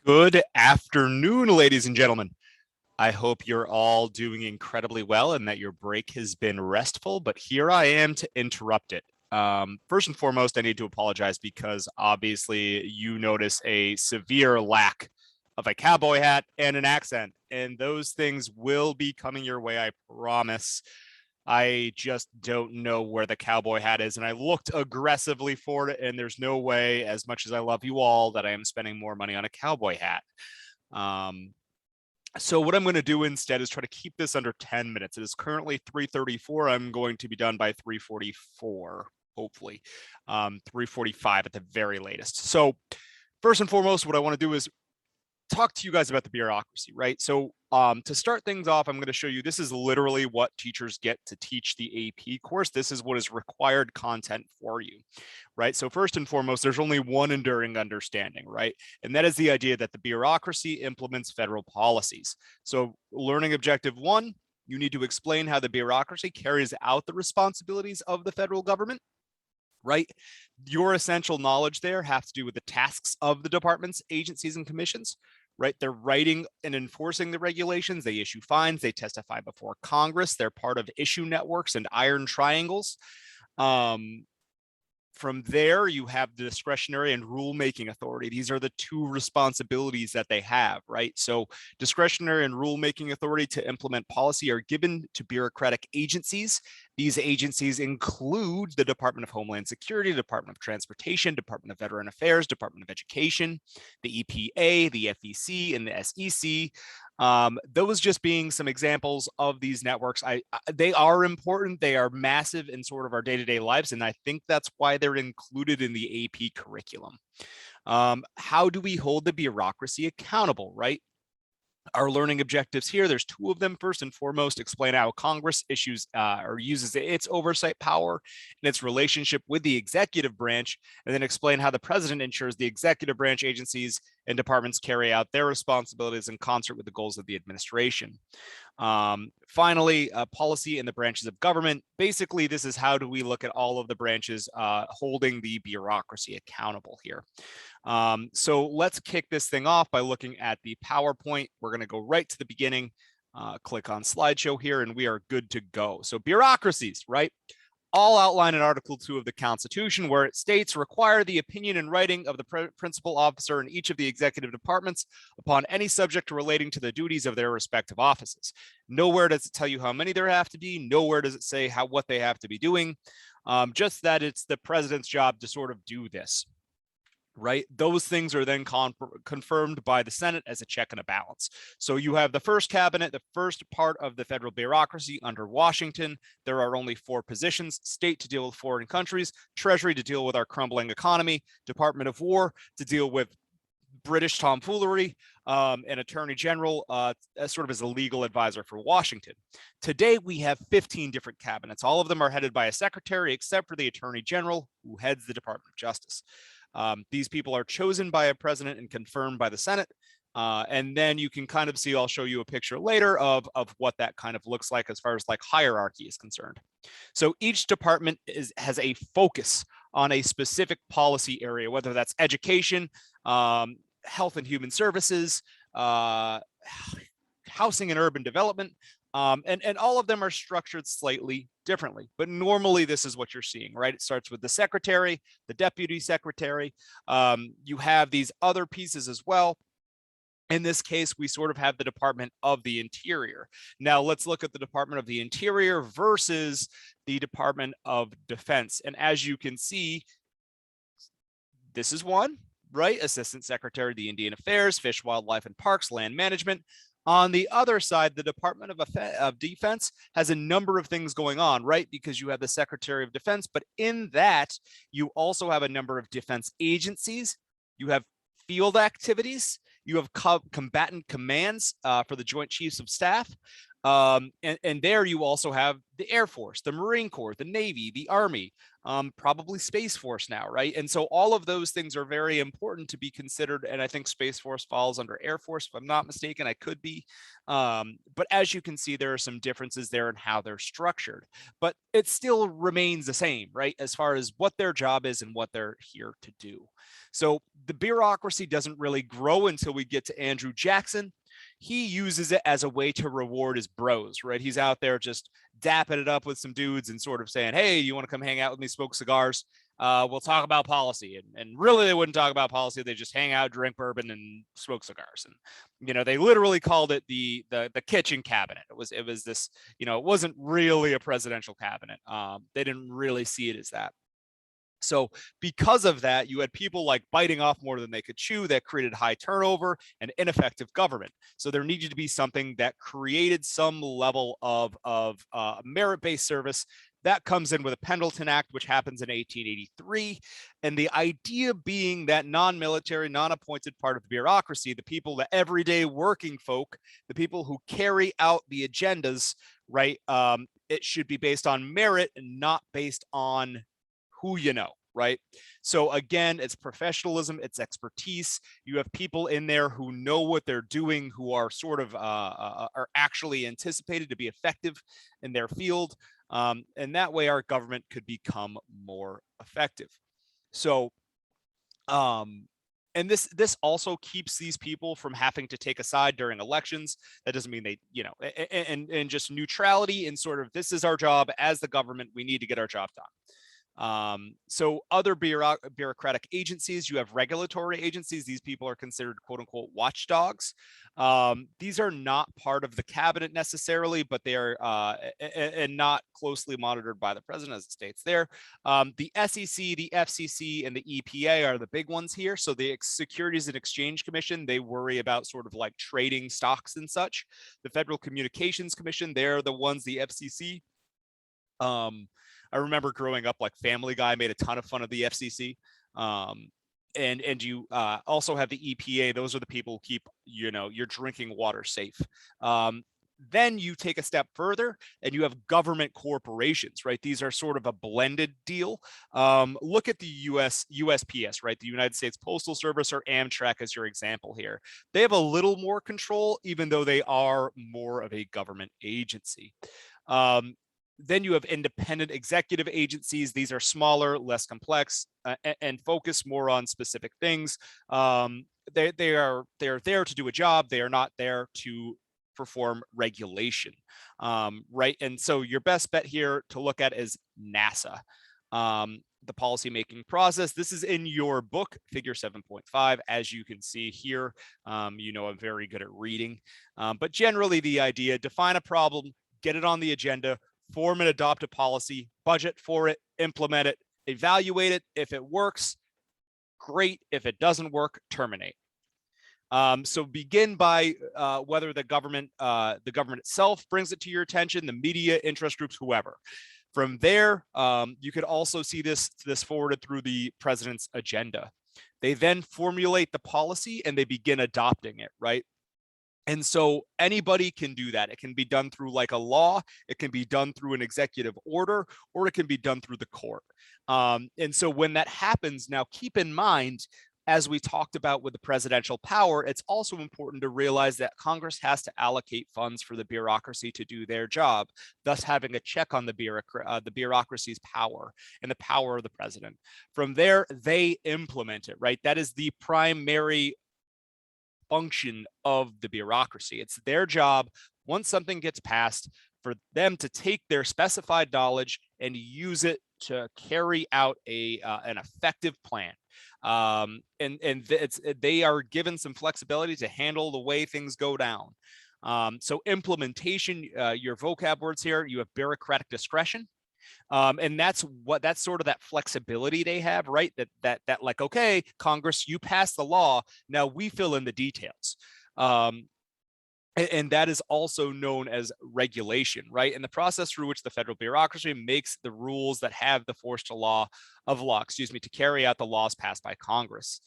Good afternoon, ladies and gentlemen. I hope you're all doing incredibly well and that your break has been restful, but here I am to interrupt it. First and foremost, I need to apologize because obviously you notice a severe lack of a cowboy hat and an accent, and those things will be coming your way, I promise. I just don't know where the cowboy hat is, and I looked aggressively for it, and there's no way, as much as I love you all, that I am spending more money on a cowboy hat. So what I'm going to do instead is try to keep this under 10 minutes. It is currently 3:34. I'm going to be done by 3:44, hopefully, 3:45 at the very latest. So first and foremost, what I want to do is talk to you guys about the bureaucracy, right? So to start things off, I'm going to show you, this is literally what teachers get to teach the AP course. This is what is required content for you, right? So first and foremost, there's only one enduring understanding, right? And that is the idea that the bureaucracy implements federal policies. So learning objective 1, you need to explain how the bureaucracy carries out the responsibilities of the federal government. Right? Your essential knowledge there have to do with the tasks of the departments, agencies, and commissions, right? They're writing and enforcing the regulations. They issue fines. They testify before Congress. They're part of issue networks and iron triangles. From there, you have the discretionary and rulemaking authority. These are the two responsibilities that they have, right? So discretionary and rulemaking authority to implement policy are given to bureaucratic agencies. These agencies include the Department of Homeland Security, Department of Transportation, Department of Veteran Affairs, Department of Education, the EPA, the FEC, and the SEC. Those just being some examples of these networks. They are important. They are massive in sort of our day-to-day lives, and I think that's why they're included in the AP curriculum. How do we hold the bureaucracy accountable, right? Our learning objectives here, there's two of them. First and foremost, explain how Congress issues or uses its oversight power and its relationship with the executive branch, and then explain how the president ensures the executive branch agencies and departments carry out their responsibilities in concert with the goals of the administration. Finally, policy in the branches of government. Basically, this is how do we look at all of the branches holding the bureaucracy accountable here. So let's kick this thing off by looking at the PowerPoint. We're going to go right to the beginning, click on slideshow here, and we are good to go. So bureaucracies, right? All outlined in Article 2 of the Constitution, where it states require the opinion and writing of the principal officer in each of the executive departments upon any subject relating to the duties of their respective offices. Nowhere does it tell you how many there have to be. Nowhere does it say what they have to be doing. Just that it's the president's job to sort of do this. Right? Those things are then confirmed by the Senate as a check and a balance. So you have the first cabinet, the first part of the federal bureaucracy under Washington. There are only 4 positions: state to deal with foreign countries, Treasury to deal with our crumbling economy, Department of War to deal with British tomfoolery, and Attorney General sort of as a legal advisor for Washington. Today, we have 15 different cabinets. All of them are headed by a secretary, except for the Attorney General, who heads the Department of Justice. These people are chosen by a president and confirmed by the Senate. And then you can kind of see, I'll show you a picture later of what that kind of looks like as far as like hierarchy is concerned. So each department has a focus on a specific policy area, whether that's education, health and human services, housing and urban development, and all of them are structured slightly differently. But normally this is what you're seeing, right? It starts with the secretary, the deputy secretary. You have these other pieces as well. In this case, we sort of have the Department of the Interior. Now let's look at the Department of the Interior versus the Department of Defense. And as you can see, this is one, right? Assistant Secretary of the Indian Affairs, Fish, Wildlife, and Parks, Land Management. On the other side, the Department of Defense has a number of things going on, right? Because you have the Secretary of Defense, but in that, you also have a number of defense agencies. You have field activities. You have combatant commands for the Joint Chiefs of Staff. And there you also have the Air Force, the Marine Corps, the Navy, the Army, probably Space Force now, right? And so all of those things are very important to be considered. And I think Space Force falls under Air Force, if I'm not mistaken. I could be. But as you can see, there are some differences there in how they're structured, but it still remains the same, right? As far as what their job is and what they're here to do. So the bureaucracy doesn't really grow until we get to Andrew Jackson. He uses it as a way to reward his bros, right? He's out there just dapping it up with some dudes and sort of saying, hey, you want to come hang out with me, smoke cigars? We'll talk about policy. And really, they wouldn't talk about policy. They just hang out, drink bourbon, and smoke cigars. And, you know, they literally called it the kitchen cabinet. It was this, you know, it wasn't really a presidential cabinet. They didn't really see it as that. So because of that, you had people like biting off more than they could chew. That created high turnover and ineffective government. So there needed to be something that created some level of merit-based service. That comes in with a Pendleton Act, which happens in 1883. And the idea being that non-military, non-appointed part of the bureaucracy, the people, the everyday working folk, the people who carry out the agendas, right? It should be based on merit and not based on who you know, right? So again, it's professionalism, it's expertise. You have people in there who know what they're doing, who are sort of are actually anticipated to be effective in their field. And that way our government could become more effective. So, and this also keeps these people from having to take a side during elections. That doesn't mean they, you know, and just neutrality and sort of, this is our job as the government, we need to get our job done. So other bureaucratic agencies, you have regulatory agencies. These people are considered quote unquote watchdogs. These are not part of the cabinet necessarily, but they are and not closely monitored by the president, as it states there. The SEC, the FCC, and the EPA are the big ones here. So the Securities and Exchange Commission, they worry about sort of like trading stocks and such. The Federal Communications Commission, they're the ones, the FCC. I remember growing up, like Family Guy made a ton of fun of the FCC. And you also have the EPA. Those are the people who keep, you know, your drinking water safe. Then you take a step further and you have government corporations, right? These are sort of a blended deal. Look at the USPS, right? The United States Postal Service, or Amtrak as your example here. They have a little more control, even though they are more of a government agency. Then you have independent executive agencies. These are smaller, less complex, and focus more on specific things. They are there to do a job. They are not there to perform regulation, right? And so your best bet here to look at is NASA. The policymaking process. This is in your book, Figure 7.5. As you can see here, you know I'm very good at reading. But generally the idea, define a problem, get it on the agenda, form and adopt a policy, budget for it, implement it, evaluate it. If it works, great. If it doesn't work, terminate. So begin by whether the government itself brings it to your attention, the media, interest groups, whoever. From there, you could also see this forwarded through the president's agenda. They then formulate the policy and they begin adopting it, right? And so anybody can do that. It can be done through like a law, it can be done through an executive order, or it can be done through the court. And so when that happens, now keep in mind, as we talked about with the presidential power, it's also important to realize that Congress has to allocate funds for the bureaucracy to do their job, thus having a check on the bureaucracy's power and the power of the president. From there, they implement it, right? That is the primary function of the bureaucracy. It's their job, once something gets passed, for them to take their specified knowledge and use it to carry out an effective plan. They are given some flexibility to handle the way things go down. So implementation, your vocab words here, you have bureaucratic discretion. And that's sort of that flexibility they have, right? That like, okay, Congress, you pass the law, now we fill in the details. And that is also known as regulation, right? And the process through which the federal bureaucracy makes the rules that have the force to to carry out the laws passed by Congress.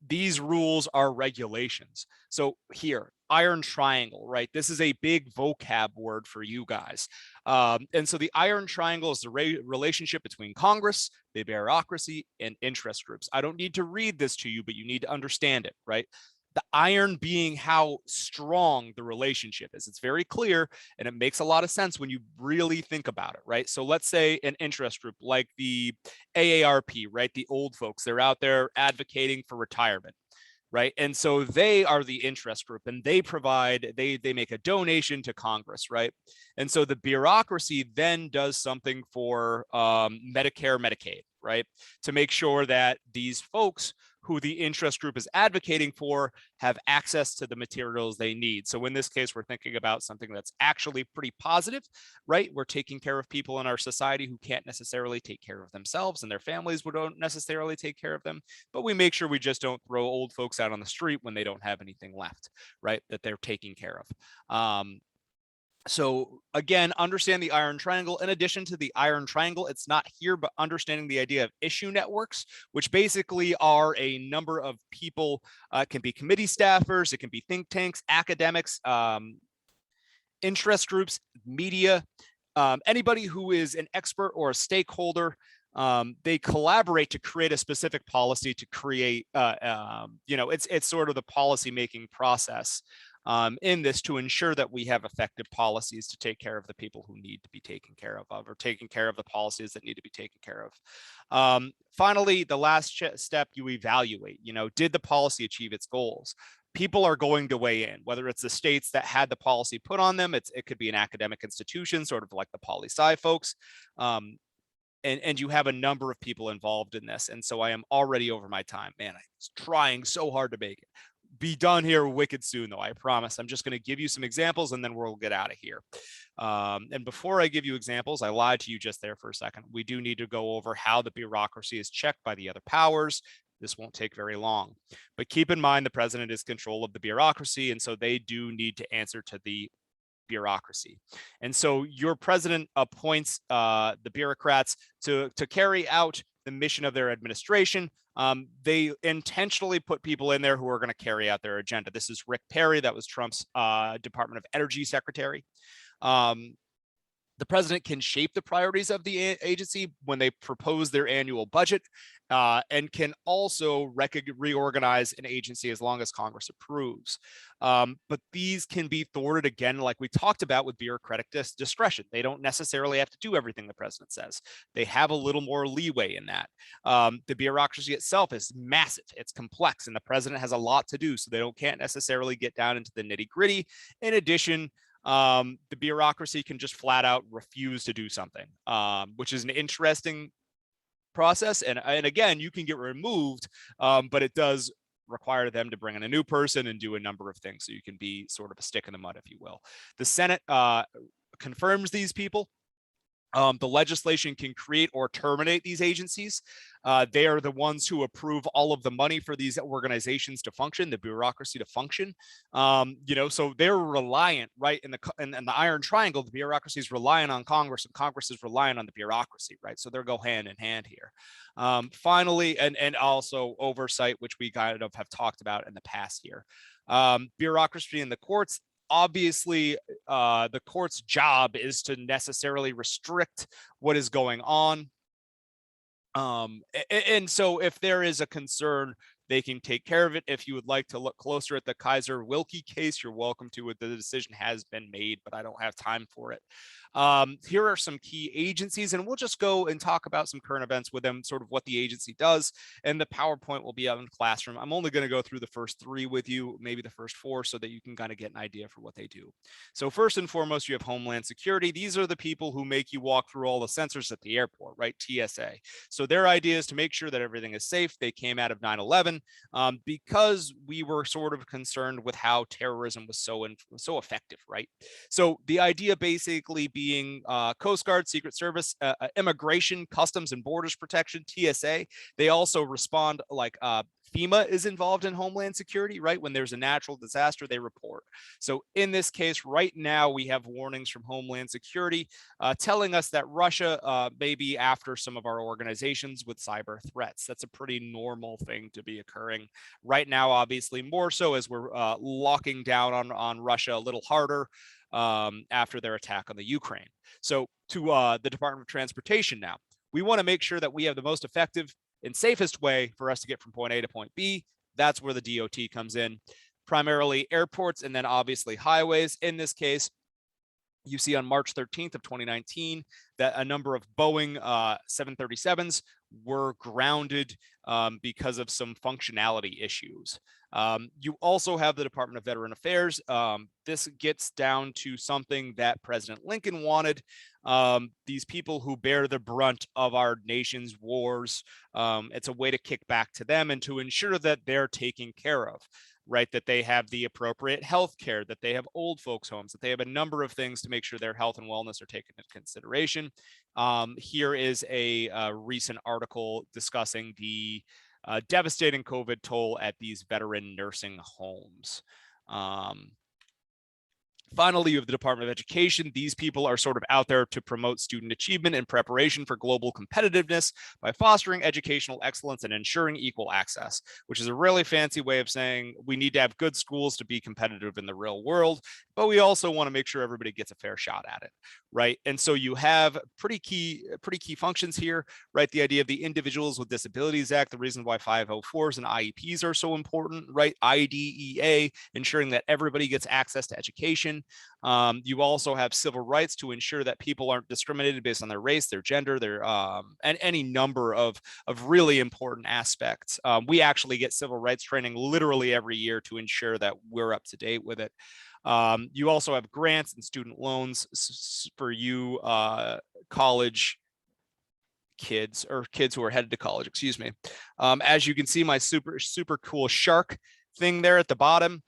These rules are regulations. So here, iron triangle, right? This is a big vocab word for you guys. And so the iron triangle is the relationship between Congress, the bureaucracy, and interest groups. I don't need to read this to you, but you need to understand it, right? The iron being how strong the relationship is. It's very clear, and it makes a lot of sense when you really think about it, right? So let's say an interest group like the AARP, right? The old folks, they're out there advocating for retirement, right? And so they are the interest group, and they provide, they make a donation to Congress, right? And so the bureaucracy then does something for Medicare, Medicaid, right? To make sure that these folks who the interest group is advocating for have access to the materials they need. So in this case, we're thinking about something that's actually pretty positive, right? We're taking care of people in our society who can't necessarily take care of themselves, and their families don't necessarily take care of them, but we make sure we just don't throw old folks out on the street when they don't have anything left, right? That they're taking care of. So again, understand the iron triangle. In addition to the iron triangle, it's not here, but understanding the idea of issue networks, which basically are a number of people, can be committee staffers, it can be think tanks, academics, interest groups, media, anybody who is an expert or a stakeholder. They collaborate to create a specific policy to create, it's sort of the policy making process in this to ensure that we have effective policies to take care of the people who need to be taken care of, or taking care of the policies that need to be taken care of. Finally, the last step, you evaluate, did the policy achieve its goals? People are going to weigh in, whether it's the states that had the policy put on them, it could be an academic institution, sort of like the poli-sci folks. And you have a number of people involved in this. And so I am already over my time. Man, I was trying so hard to make it. Be done here wicked soon, though, I promise. I'm just going to give you some examples, and then we'll get out of here. And before I give you examples, I lied to you just there for a second. We do need to go over how the bureaucracy is checked by the other powers. This won't take very long. But keep in mind, the president is control of the bureaucracy, and so they do need to answer to the bureaucracy. And so your president appoints the bureaucrats to carry out the mission of their administration. They intentionally put people in there who are going to carry out their agenda. This is Rick Perry, that was Trump's Department of Energy secretary. The president can shape the priorities of the agency when they propose their annual budget, and can also reorganize an agency as long as Congress approves. But these can be thwarted, again, like we talked about, with bureaucratic discretion. They don't necessarily have to do everything the president says. They have a little more leeway in that. The bureaucracy itself is massive, it's complex, and the president has a lot to do, so they can't necessarily get down into the nitty gritty. In addition, the bureaucracy can just flat out refuse to do something, which is an interesting process. And again, you can get removed, but it does require them to bring in a new person and do a number of things. So you can be sort of a stick in the mud, if you will. The Senate confirms these people. The legislation can create or terminate these agencies. They are the ones who approve all of the money for these organizations to function, the bureaucracy to function. So they're reliant, right? In the iron triangle, the bureaucracy is reliant on Congress, and Congress is reliant on the bureaucracy, right? So they'll go hand in hand here. Finally, and also oversight, which we kind of have talked about in the past here. Bureaucracy in the courts. Obviously, the court's job is to necessarily restrict what is going on. And so if there is a concern, they can take care of it. If you would like to look closer at the Kaiser Wilkie case, you're welcome to. The decision has been made, but I don't have time for it. Here are some key agencies, and we'll just go and talk about some current events with them, sort of what the agency does, and the PowerPoint will be out in the classroom. I'm only going to go through the first 3 with you, maybe the first 4, so that you can kind of get an idea for what they do. So first and foremost, you have Homeland Security. These are the people who make you walk through all the sensors at the airport, right? TSA. So their idea is to make sure that everything is safe. They came out of 9/11 because we were sort of concerned with how terrorism was so effective, right? So the idea basically being Coast Guard, Secret Service, Immigration, Customs and Borders Protection, TSA. They also respond like FEMA is involved in Homeland Security, right? When there's a natural disaster, they report. So in this case, right now, we have warnings from Homeland Security telling us that Russia may be after some of our organizations with cyber threats. That's a pretty normal thing to be occurring right now, obviously more so as we're locking down on Russia a little harder after their attack on the Ukraine. So to the Department of Transportation now, we want to make sure that we have the most effective and safest way for us to get from point A to point B. That's where the DOT comes in, primarily airports and then obviously highways. In this case, you see on March 13th of 2019 that a number of Boeing 737s were grounded because of some functionality issues. You also have the Department of Veteran Affairs. This gets down to something that President Lincoln wanted. These people who bear the brunt of our nation's wars, it's a way to kick back to them and to ensure that they're taken care of, right? That they have the appropriate health care, that they have old folks homes, that they have a number of things to make sure their health and wellness are taken into consideration. Here is a recent article discussing the devastating COVID toll at these veteran nursing homes. Finally, you have the Department of Education. These people are sort of out there to promote student achievement and preparation for global competitiveness by fostering educational excellence and ensuring equal access, which is a really fancy way of saying we need to have good schools to be competitive in the real world, but we also want to make sure everybody gets a fair shot at it, right? And so you have pretty key functions here, right? The idea of the Individuals with Disabilities Act, the reason why 504s and IEPs are so important, right? IDEA, ensuring that everybody gets access to education. You also have civil rights to ensure that people aren't discriminated based on their race, their gender, their and any number of really important aspects. We actually get civil rights training literally every year to ensure that we're up to date with it. You also have grants and student loans for you college kids or kids who are headed to college, excuse me. As you can see, my super cool shark thing there at the bottom.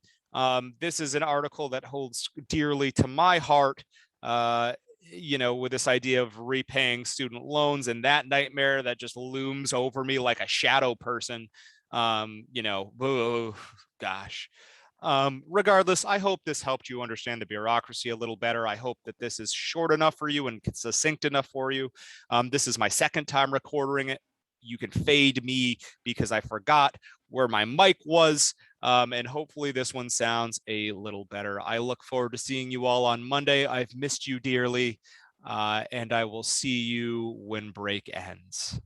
This is an article that holds dearly to my heart, with this idea of repaying student loans and that nightmare that just looms over me like a shadow person. Oh, gosh. Regardless, I hope this helped you understand the bureaucracy a little better. I hope that this is short enough for you and succinct enough for you. This is my second time recording it. You can fade me because I forgot where my mic was. And hopefully this one sounds a little better. I look forward to seeing you all on Monday. I've missed you dearly, and I will see you when break ends.